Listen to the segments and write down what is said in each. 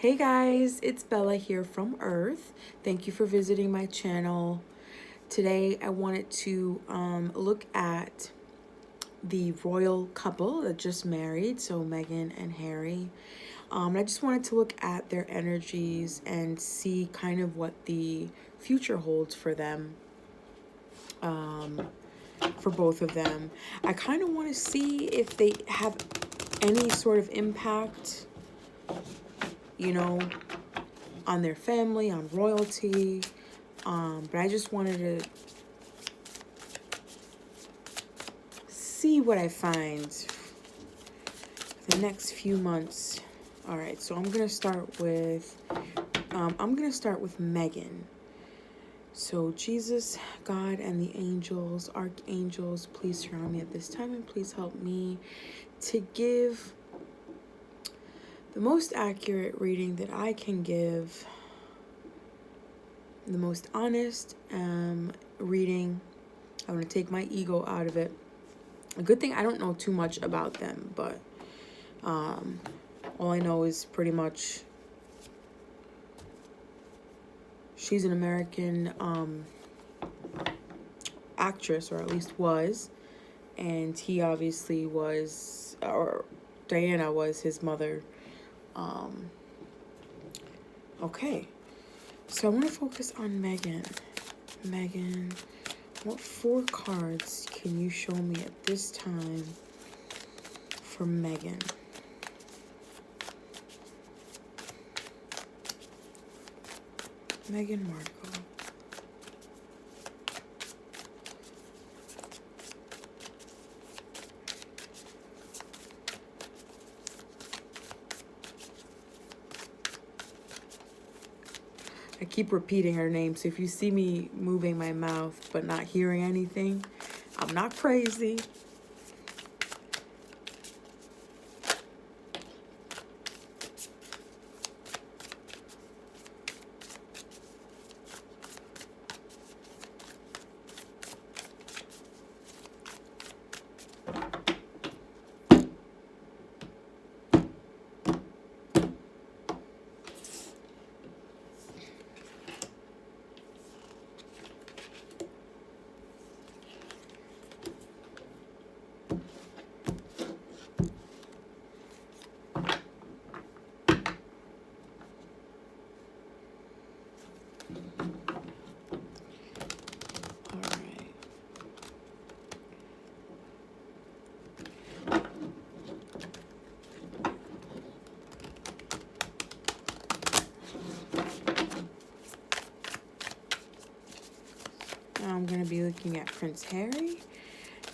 Hey guys, it's Bella here from Earth. Thank you for visiting my channel. Today I wanted to look at the royal couple that just married, so Meghan and Harry. I just wanted to look at their energies and see kind of what the future holds for them, for both of them. I kind of want to see if they have any sort of impact, you know, on their family, on royalty. But I just wanted to see what I find for the next few months. All right, so I'm gonna start with Meghan. So Jesus, God, and the angels, archangels, please surround me at this time and please help me to give the most accurate reading that I can give, the most honest reading. I want to take my ego out of it. A good thing I don't know too much about them, but all I know is pretty much she's an American actress, or at least was, and he obviously was, or Diana was his mother. Okay, so I want to focus on Meghan. Meghan, what 4 cards can you show me at this time for Meghan? Meghan Markle. I keep repeating her name, so if you see me moving my mouth but not hearing anything, I'm not crazy. I'm going to be looking at Prince Harry,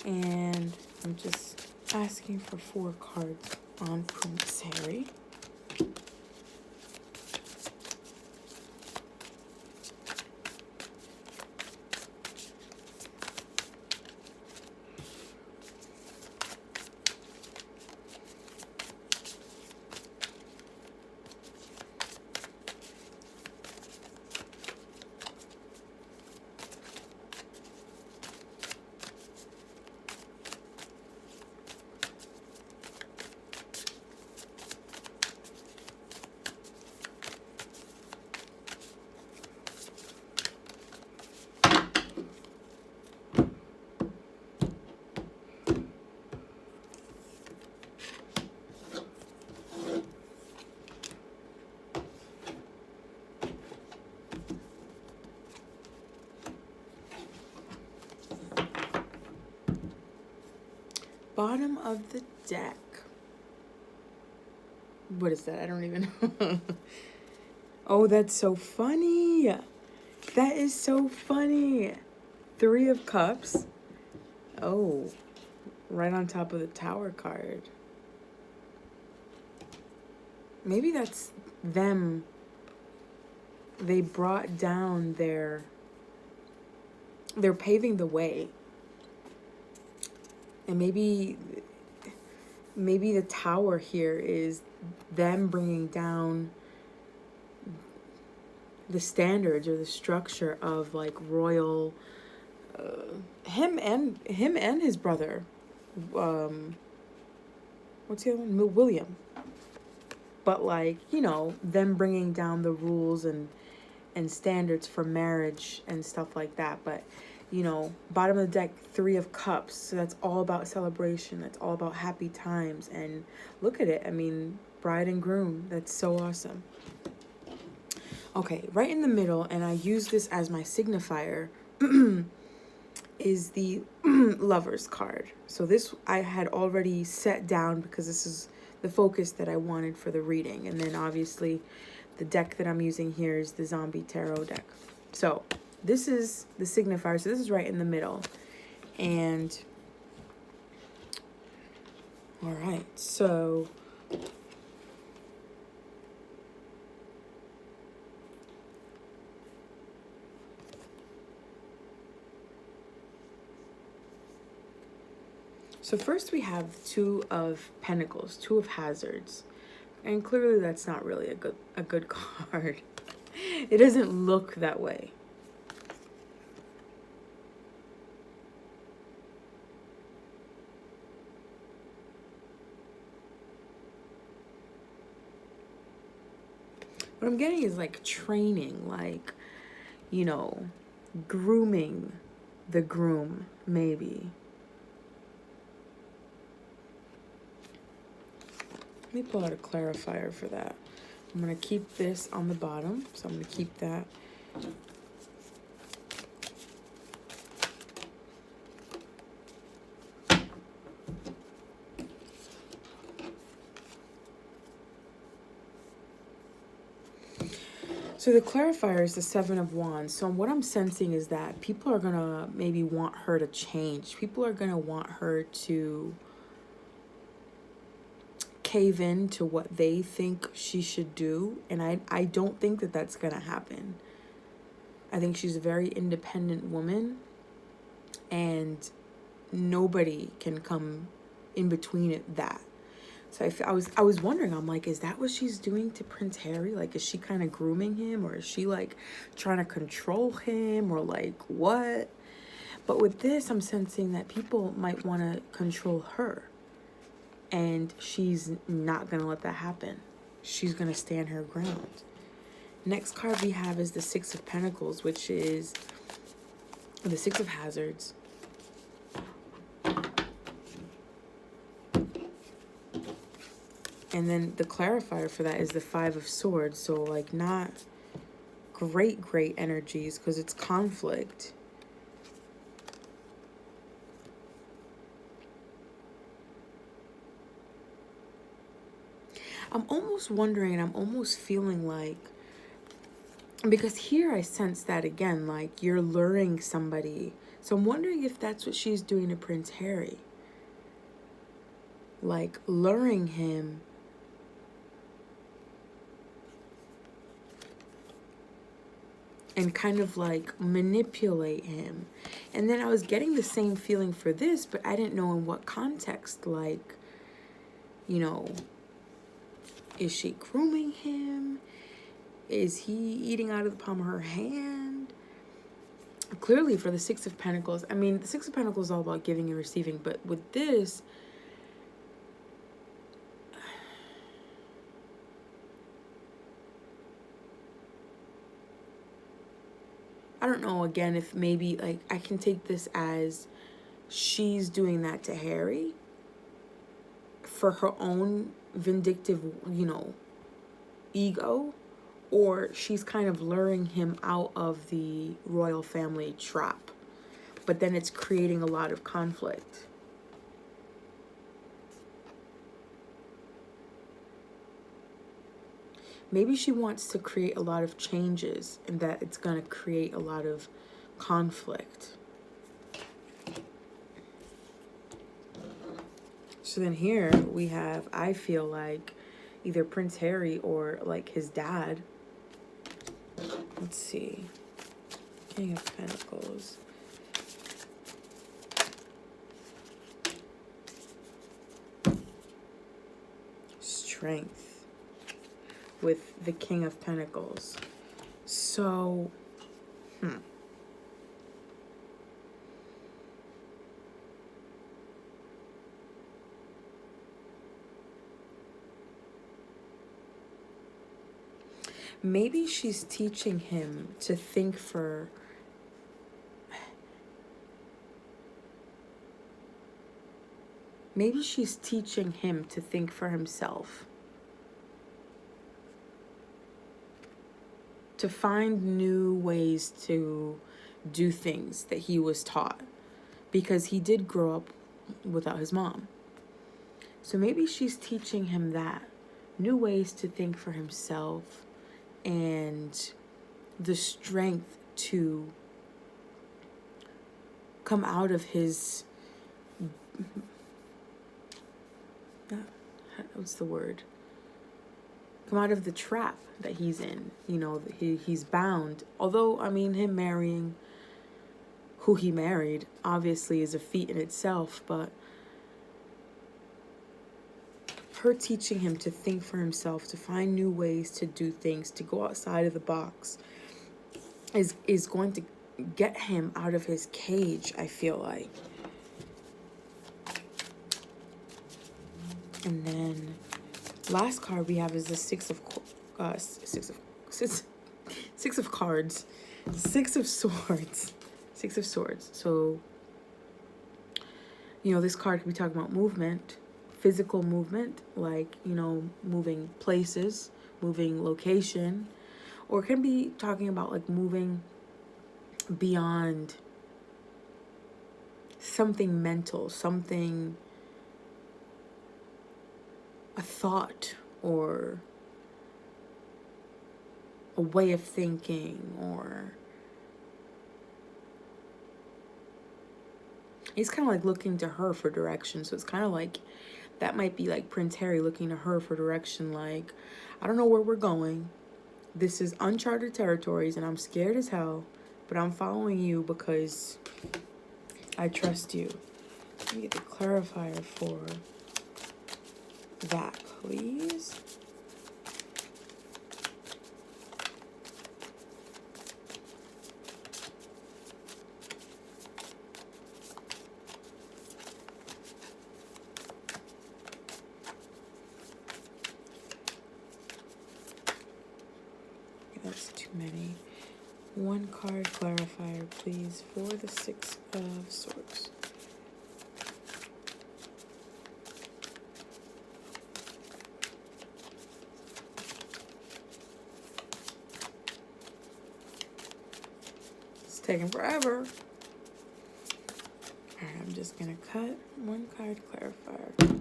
and I'm just asking for 4 cards on Prince Harry. Bottom of the deck. What is that? I don't even know. Oh, that's so funny. That is so funny. 3 of Cups. Oh, right on top of the Tower card. Maybe that's them. They brought down they're paving the way. And maybe the Tower here is them bringing down the standards or the structure of like royal, him and his brother, what's the other one? William. but like, you know, them bringing down the rules and standards for marriage and stuff like that. But, you know, bottom of the deck, 3 of Cups. So that's all about celebration. That's all about happy times. And look at it. I mean, bride and groom. That's so awesome. Okay, right in the middle, and I use this as my signifier, is the Lovers card. So this I had already set down because this is the focus that I wanted for the reading. And then obviously the deck that I'm using here is the Zombie Tarot deck. So this is the signifier. So this is right in the middle. And all right, so first we have 2 of Pentacles, 2 of Hazards. And clearly that's not really a good card. It doesn't look that way. What I'm getting is like training, like, you know, grooming the groom, maybe. Let me pull out a clarifier for that. I'm going to keep this on the bottom, so I'm going to keep that. So the clarifier is the 7 of Wands. So what I'm sensing is that people are going to maybe want her to change. People are going to want her to cave in to what they think she should do. And I don't think that that's going to happen. I think she's a very independent woman. And nobody can come in between that. So I was wondering, I'm like, is that what she's doing to Prince Harry? Like, is she kind of grooming him, or is she like trying to control him, or like what? But with this, I'm sensing that people might want to control her, and she's not going to let that happen. She's going to stand her ground. Next card we have is the 6 of Pentacles, which is the 6 of Hazards. And then the clarifier for that is the 5 of Swords. So, like, not great energies because it's conflict. I'm almost wondering, and I'm almost feeling like, because here I sense that again, like you're luring somebody. So I'm wondering if that's what she's doing to Prince Harry. Like luring him and kind of like manipulate him. And then I was getting the same feeling for this, but I didn't know in what context. Like, you know, is she grooming him? Is he eating out of the palm of her hand? Clearly for the 6 of Pentacles, I mean, the 6 of Pentacles is all about giving and receiving, but with this, I don't know, again, if maybe, like, I can take this as she's doing that to Harry for her own vindictive, you know, ego, or she's kind of luring him out of the royal family trap. But then it's creating a lot of conflict. Maybe she wants to create a lot of changes and that it's going to create a lot of conflict. So then here we have, I feel like, either Prince Harry or like his dad. Let's see. King of Pentacles. Strength with the King of Pentacles. So, maybe she's teaching him to think for... Maybe she's teaching him to think for himself. To find new ways to do things that he was taught. Because he did grow up without his mom. So maybe she's teaching him that. New ways to think for himself. And the strength to come out of his... What's the word? Come out of the trap that he's in. You know, he's bound. Although, I mean, him marrying who he married obviously is a feat in itself, but her teaching him to think for himself, to find new ways to do things, to go outside of the box, is going to get him out of his cage, I feel like. And then last card we have is the Six of Cards. Six of Swords. Six of Swords. So, you know, this card could be talking about movement, physical movement, like, you know, moving places, moving location, or it can be talking about like moving beyond something mental, something, a thought or a way of thinking, or he's kind of like looking to her for direction. So it's kind of like, that might be like Prince Harry looking to her for direction. Like, I don't know where we're going. This is uncharted territories and I'm scared as hell, but I'm following you because I trust you. Let me get the clarifier for that, please. That's too many. One card clarifier, please, for the Six of Swords. It's taking forever. Alright, I'm just gonna cut one card clarifier.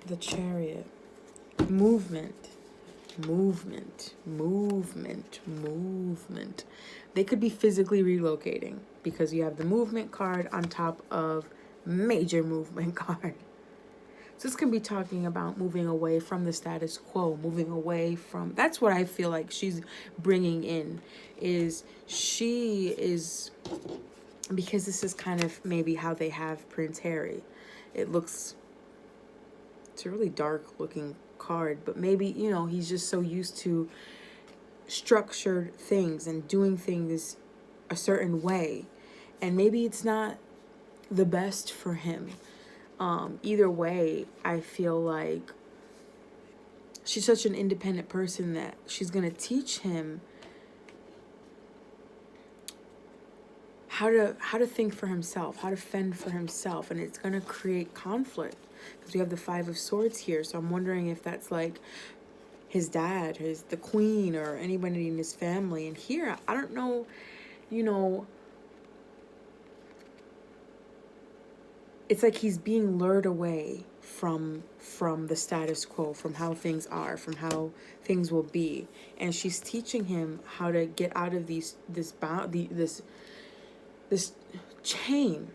The Chariot. Movement. They could be physically relocating because you have the movement card on top of major movement card. So this can be talking about moving away from the status quo, moving away from... That's what I feel like she's bringing in, is she is... Because this is kind of maybe how they have Prince Harry. It looks... It's a really dark looking card, but maybe, you know, he's just so used to structured things and doing things a certain way, and maybe it's not the best for him. Either way, I feel like she's such an independent person that she's gonna teach him how to think for himself, how to fend for himself, and it's gonna create conflict because we have the Five of Swords here. So I'm wondering if that's like his dad, the queen, or anybody in his family. And here, I don't know, you know, it's like he's being lured away from the status quo, from how things are, from how things will be, and she's teaching him how to get out of this chain,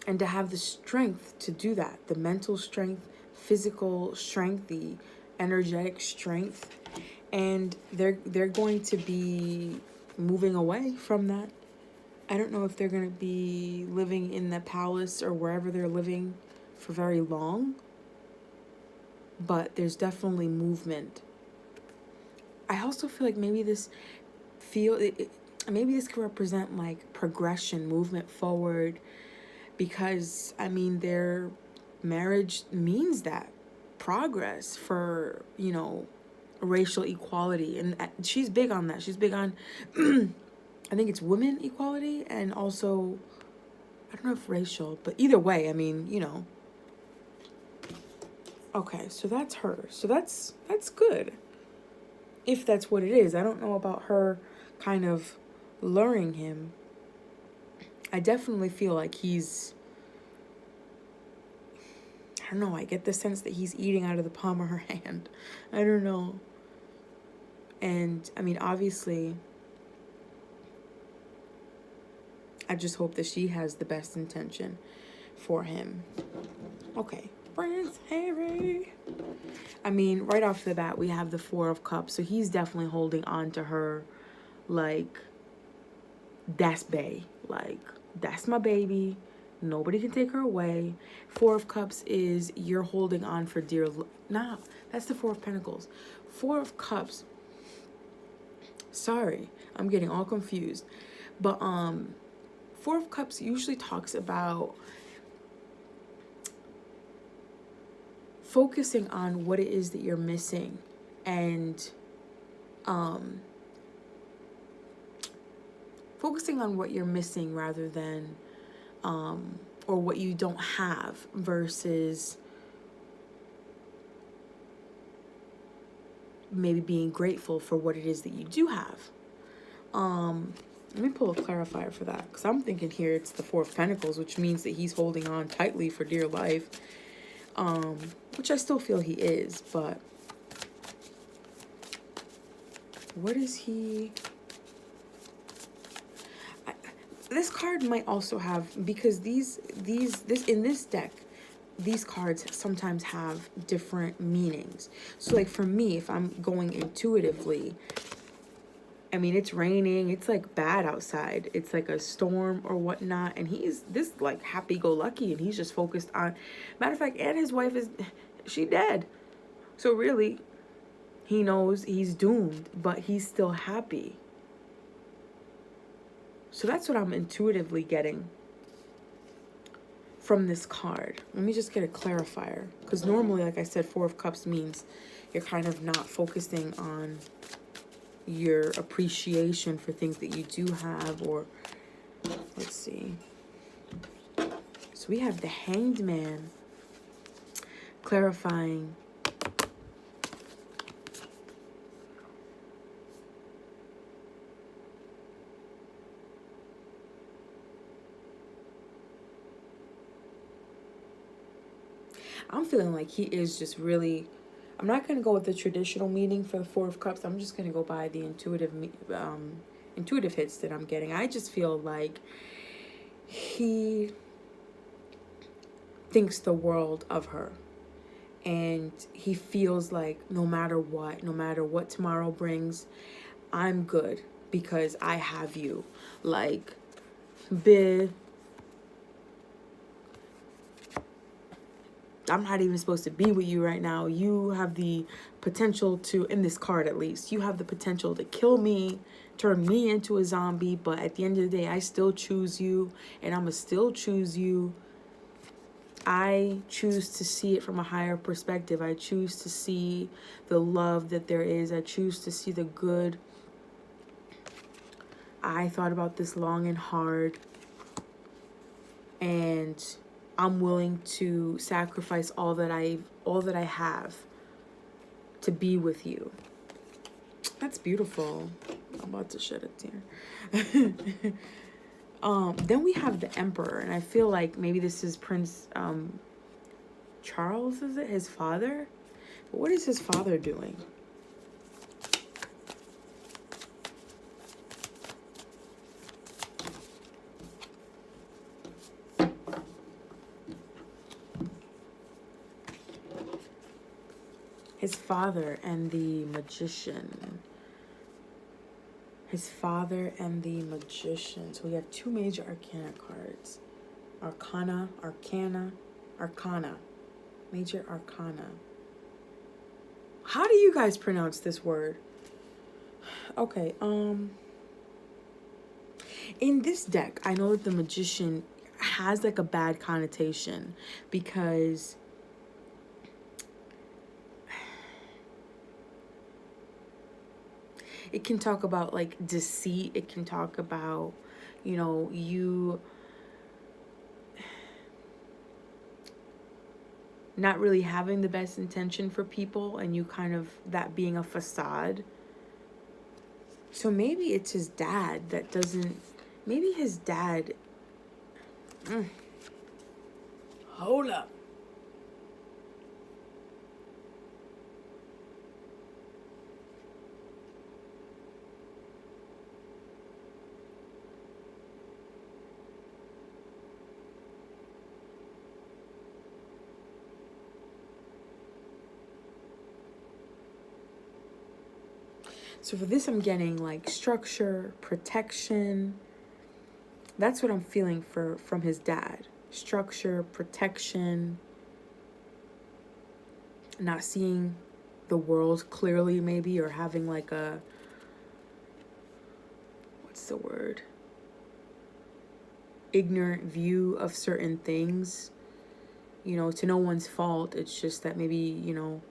and to have the strength to do that, the mental strength, physical strength, the energetic strength, and they're going to be moving away from that. I don't know if they're going to be living in the palace or wherever they're living for very long, but there's definitely movement. I also feel like maybe this maybe this could represent like progression, movement forward, because I mean their marriage means that, progress, for, you know, racial equality. And she's big on that. She's big on, I think it's women equality, and also, I don't know if racial, but either way, I mean, you know. Okay, so that's her. So that's good. If that's what it is. I don't know about her kind of luring him. I definitely feel like he's, I don't know, I get the sense that he's eating out of the palm of her hand. I don't know. And, I mean, obviously, I just hope that she has the best intention for him. Okay, Prince Harry. I mean, right off the bat, we have the Four of Cups. So he's definitely holding on to her like, that's bae. Like, that's my baby. Nobody can take her away. Four of Cups is you're holding on for dear... Nah, that's the Four of Pentacles. Four of Cups. Sorry, I'm getting all confused. But Four of Cups usually talks about focusing on what it is that you're missing, and focusing on what you're missing rather than or what you don't have, versus maybe being grateful for what it is that you do have. Let me pull a clarifier for that, because I'm thinking here it's the Four of Pentacles, which means that he's holding on tightly for dear life, which I still feel he is, but what is he... This card might also have, because in this deck, these cards sometimes have different meanings. So like for me, if I'm going intuitively, I mean, it's raining, it's like bad outside, it's like a storm or whatnot, and he's this like happy-go-lucky, and he's just focused on, matter of fact, and his wife is, she dead. So really, he knows he's doomed, but he's still happy. So that's what I'm intuitively getting from this card. Let me just get a clarifier. Because normally, like I said, Four of Cups means you're kind of not focusing on your appreciation for things that you do have, or let's see. So we have the Hanged Man clarifying I'm feeling like he is just really, I'm not going to go with the traditional meaning for the Four of Cups. I'm just going to go by the intuitive hits that I'm getting. I just feel like he thinks the world of her. And he feels like no matter what tomorrow brings, I'm good because I have you. Like, I'm not even supposed to be with you right now. You have the potential to, in this card at least, you have the potential to kill me, turn me into a zombie. But at the end of the day, I still choose you, and I'm going to still choose you. I choose to see it from a higher perspective. I choose to see the love that there is. I choose to see the good. I thought about this long and hard, and I'm willing to sacrifice all that I have to be with you. That's beautiful. I'm about to shed a tear. Then we have the Emperor, and I feel like maybe this is Prince Charles, is it? His father? But what is his father doing? His father and the Magician. His father and the Magician. So we have two major arcana cards. Arcana. Major Arcana. How do you guys pronounce this word? Okay, in this deck, I know that the Magician has like a bad connotation because it can talk about like deceit. It can talk about, you know, you not really having the best intention for people, and you kind of, that being a facade. So maybe it's his dad that doesn't, maybe his dad, hold up. So for this, I'm getting like structure, protection. That's what I'm feeling from his dad. Structure, protection, not seeing the world clearly maybe, or having like a, what's the word? Ignorant view of certain things, you know, to no one's fault. It's just that maybe, you know,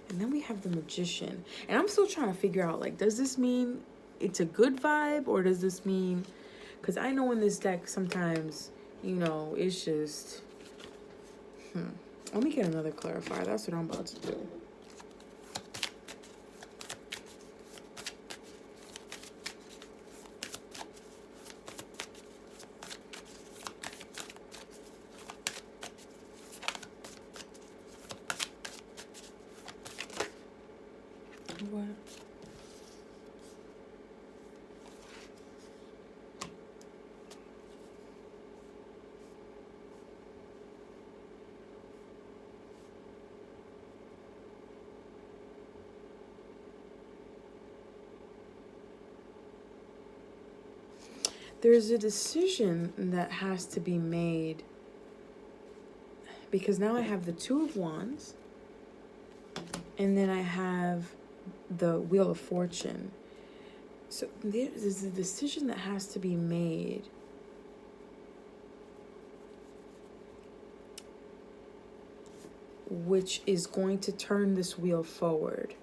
and then we have the Magician. And I'm still trying to figure out, like, does this mean it's a good vibe, or does this mean, because I know in this deck sometimes, you know, it's just, let me get another clarifier. That's what I'm about to do. What? There's a decision that has to be made, because now I have the Two of Wands, and then I have the Wheel of Fortune. So there's a decision that has to be made. Which is going to turn this wheel forward.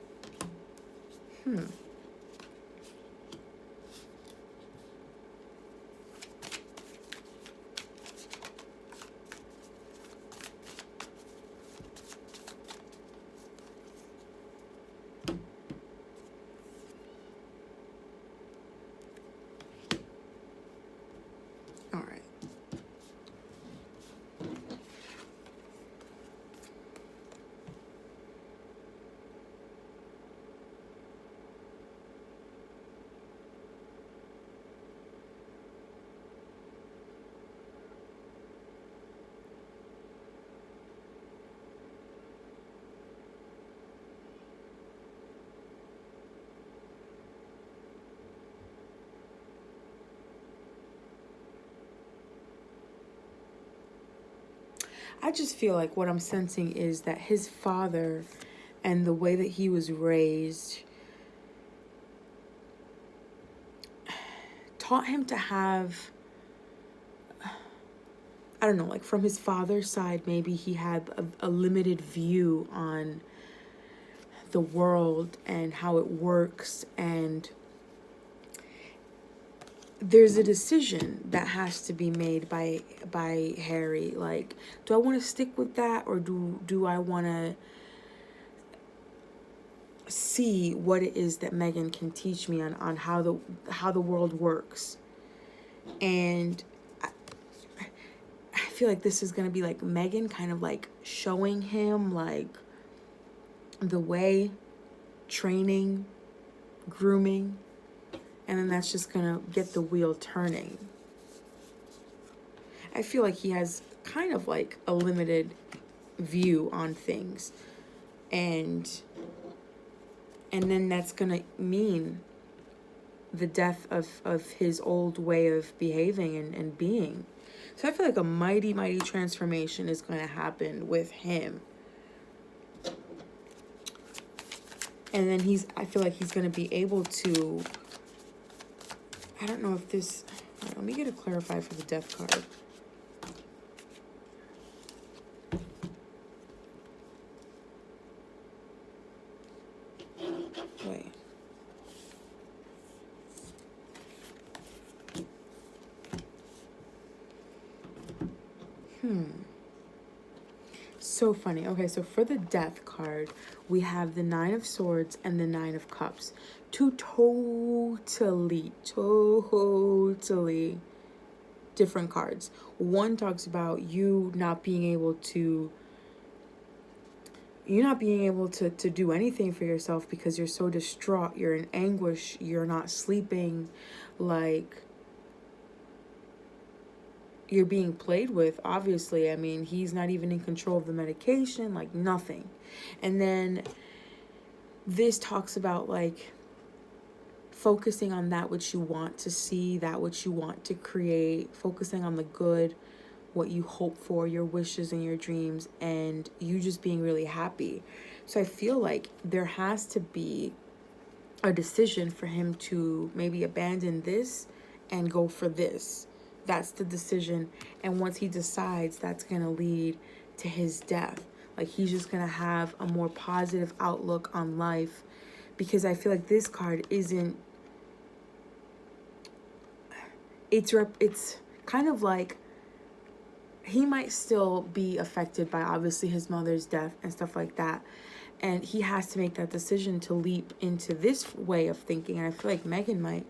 All right. I just feel like what I'm sensing is that his father and the way that he was raised taught him to have, I don't know, like from his father's side, maybe he had a limited view on the world and how it works, and there's a decision that has to be made by Harry. Like, do I want to stick with that, or do I want to see what it is that Meghan can teach me on how the world works? And I feel like this is gonna be like Meghan kind of like showing him like the way, training, grooming. And then that's just going to get the wheel turning. I feel like he has kind of like a limited view on things. And then that's going to mean the death of his old way of behaving and being. So I feel like a mighty, mighty transformation is going to happen with him. And then I feel like he's going to be able to, I don't know if this, let me get a clarify for the death card. So funny. Okay, so for the Death card, we have the Nine of Swords and the Nine of Cups. Two totally different cards. One talks about you not being able to do anything for yourself because you're so distraught, you're in anguish, you're not sleeping, like you're being played with, obviously. I mean, he's not even in control of the medication, like nothing. And then this talks about like focusing on that which you want to see, that which you want to create, focusing on the good, what you hope for, your wishes and your dreams, and you just being really happy. So I feel like there has to be a decision for him to maybe abandon this and go for this. That's the decision. And once he decides, that's going to lead to his death. Like he's just going to have a more positive outlook on life, because I feel like this card isn't, it's kind of like he might still be affected by obviously his mother's death and stuff like that. And he has to make that decision to leap into this way of thinking. And I feel like Meghan might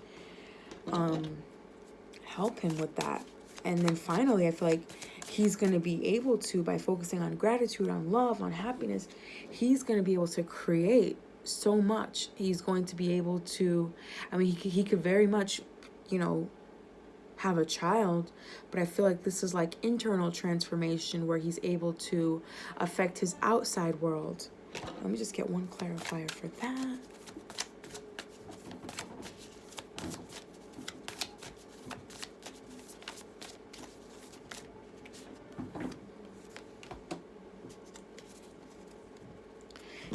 help him with that. And then finally, I feel like he's going to be able to, by focusing on gratitude, on love, on happiness, he's going to be able to create so much. He's going to be able to, I mean, he could very much, have a child, but I feel like this is like internal transformation where he's able to affect his outside world. Let me just get one clarifier for that.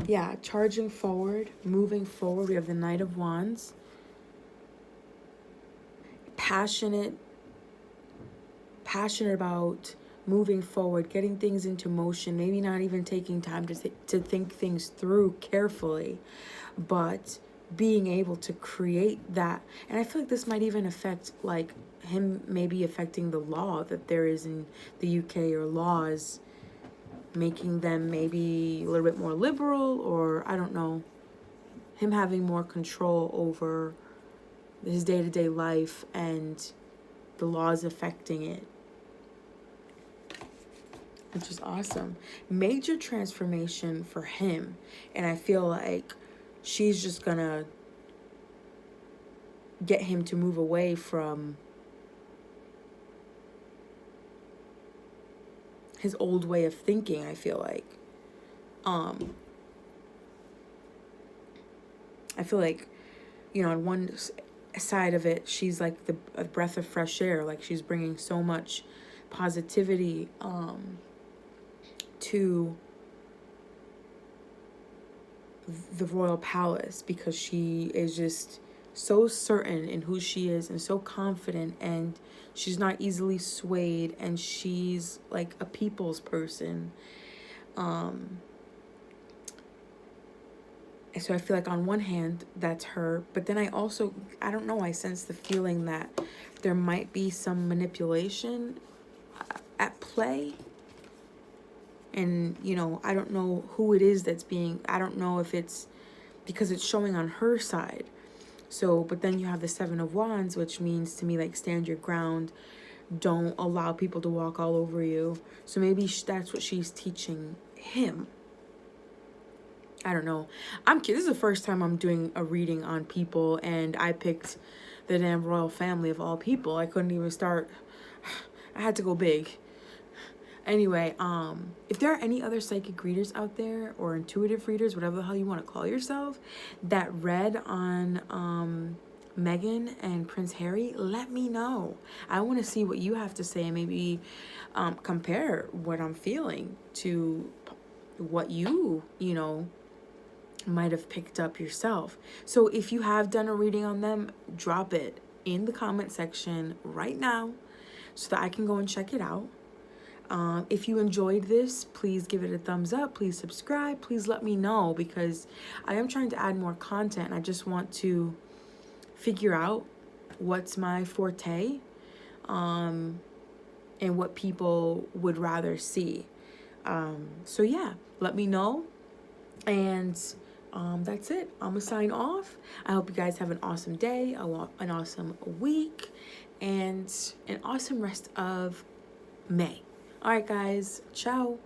Yeah, charging forward, moving forward. We have the Knight of Wands. Passionate about moving forward, getting things into motion, maybe not even taking time to think things through carefully, but being able to create that. And I feel like this might even affect like him maybe affecting the law that there is in the UK, or laws making them maybe a little bit more liberal, or I don't know, him having more control over his day-to-day life and the laws affecting it, which is awesome. Major transformation for him. And I feel like she's just gonna get him to move away from his old way of thinking, I feel like. I feel like, on one side of it, she's like a breath of fresh air. Like she's bringing so much positivity to the royal palace, because she is just so certain in who she is and so confident, and she's not easily swayed, and she's like a people's person. So I feel like on one hand, that's her. But then I don't know, I sense the feeling that there might be some manipulation at play. And, I don't know who it is I don't know if it's because it's showing on her side. So, but then you have the Seven of Wands, which means to me, like, stand your ground. Don't allow people to walk all over you. So maybe that's what she's teaching him. I don't know. This is the first time I'm doing a reading on people, and I picked the damn royal family of all people. I couldn't even start. I had to go big. Anyway, if there are any other psychic readers out there, or intuitive readers, whatever the hell you want to call yourself, that read on Meghan and Prince Harry, let me know. I want to see what you have to say, and maybe compare what I'm feeling to what you might have picked up yourself. So if you have done a reading on them, drop it in the comment section right now so that I can go and check it out. If you enjoyed this, please give it a thumbs up. Please subscribe. Please let me know, because I am trying to add more content. I just want to figure out what's my forte. and what people would rather see. So yeah, let me know. And that's it. I'm gonna sign off. I hope you guys have an awesome day, an awesome week, and an awesome rest of May. All right, guys. Ciao.